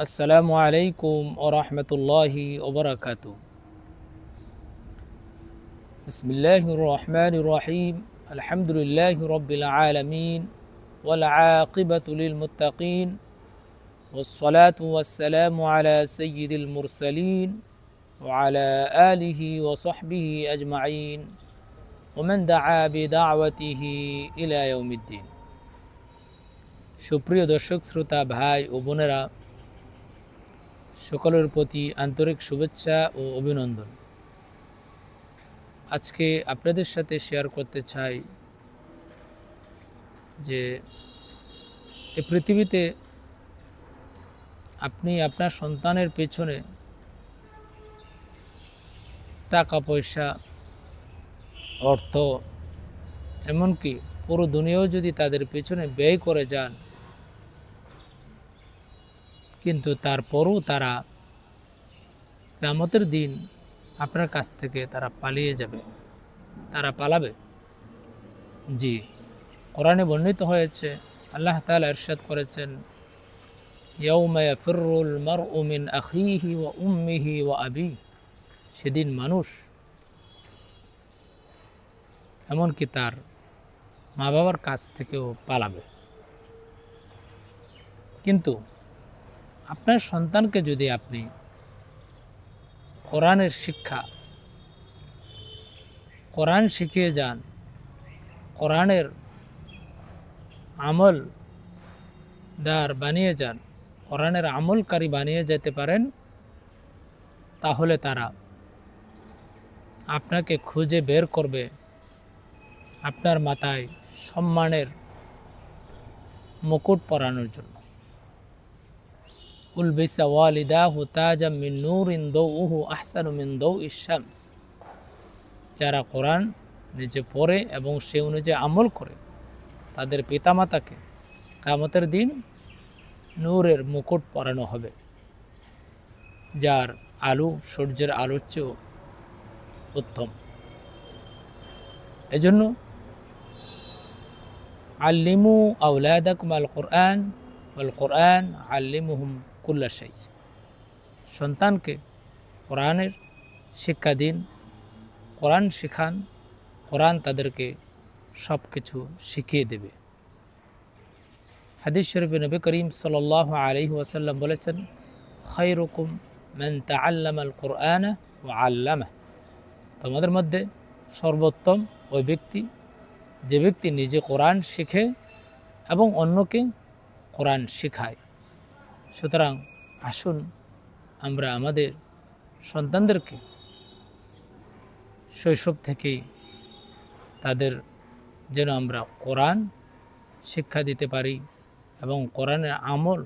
আসসালামু আলাইকুম ওয়া রাহমাতুল্লাহি ওয়া বারাকাতুহু। বিসমিল্লাহির রহমানির রহিম। আলহামদুলিল্লাহি রাব্বিল আলামিন ওয়াল আকিবাতু লিল মুত্তাকিন ওয়াস সালাতু ওয়াস সালামু আলা সাইয়্যিদিল মুরসালিন ওয়া আলা আলিহি ওয়া সাহবিহি আজমাইন ওয়া মান দাআ বিদাওয়াতিহি ইলা ইয়াউমিদ্দিন। সুপ্রিয় দর্শক শ্রোতা ভাই ও বোনেরা, সকলের প্রতি আন্তরিক শুভেচ্ছা ও অভিনন্দন। আজকে আপনাদের সাথে শেয়ার করতে চাই যে এই পৃথিবীতে আপনি আপনার সন্তানের পেছনে টাকা পয়সা, অর্থ, এমনকি পুরো দুনিয়াও যদি তাদের পেছনে ব্যয় করে যান, কিন্তু তারপরও তারা কিয়ামতের দিন আপনার কাছ থেকে তারা পালিয়ে যাবে, তারা পালাবে। জি, কোরআনে বর্ণিত হয়েছে, আল্লাহ তাআলা ইরশাদ করেছেন, ইয়াউমা ইয়াফিরুল মারউ মিন আখিহি ওয়া উম্মিহি ওয়া আবিহি। সেদিন মানুষ এমনকি তার মা বাবার কাছ থেকেও পালাবে। কিন্তু আপনার সন্তানকে যদি আপনি কোরআনের শিক্ষা, কোরআন শিখিয়ে যান, কোরআনের আমলদার বানিয়ে যান, কোরআনের আমলকারী বানিয়ে যেতে পারেন, তাহলে তারা আপনাকে খুঁজে বের করবে, আপনার মাথায় সম্মানের মুকুট পরানোর জন্য। উলবিসা ওয়ালিদাহু তাজাম মিন নূরিন দাউহু আহসানু মিন দাউইশ শামস। যারা কোরআন নিজে পড়ে এবং সে অনুযায়ী আমল করে, তাদের পিতামাতাকে কিয়ামতের দিন নূরের মুকুট পরানো হবে, যার আলো সূর্যের আলোর চেয়েও উত্তম। এজন্য আল্লিমু আওলাদাকুম আল কোরআন ওয়াল কোরআন আল্লিমুহুম কুল্লা শাই। সন্তানকে কোরআনের শিক্ষা দিন, কোরআন শিখান, কোরআন তাদেরকে সব কিছু শিখিয়ে দেবে। হাদিস শরীফে নবী করিম সাল্লাল্লাহু আলাইহি ওয়াসাল্লাম বলেছেন, খায়রুকুম মান তাআল্লামাল কোরআনা ওয়া আল্লামাহ। তোমাদের মধ্যে সর্বোত্তম ওই ব্যক্তি যে ব্যক্তি নিজে কোরআন শিখে এবং অন্যকে কোরআন শেখায়। সুতরাং আসুন আমরা আমাদের সন্তানদেরকে শৈশব থেকেই তাদের যেন আমরা কোরআন শিক্ষা দিতে পারি এবং কোরআনের আমল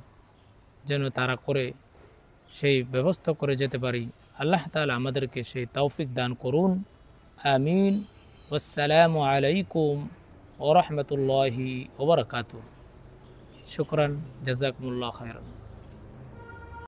যেন তারা করে সেই ব্যবস্থা করে যেতে পারি। আল্লাহ তাআলা আমাদেরকে সেই তৌফিক দান করুন। আমিন। আসসালামু আলাইকুম ওয়া রাহমাতুল্লাহি ওয়া বারাকাতুহু। শুকরান, জাযাকুমুল্লাহ খায়রান।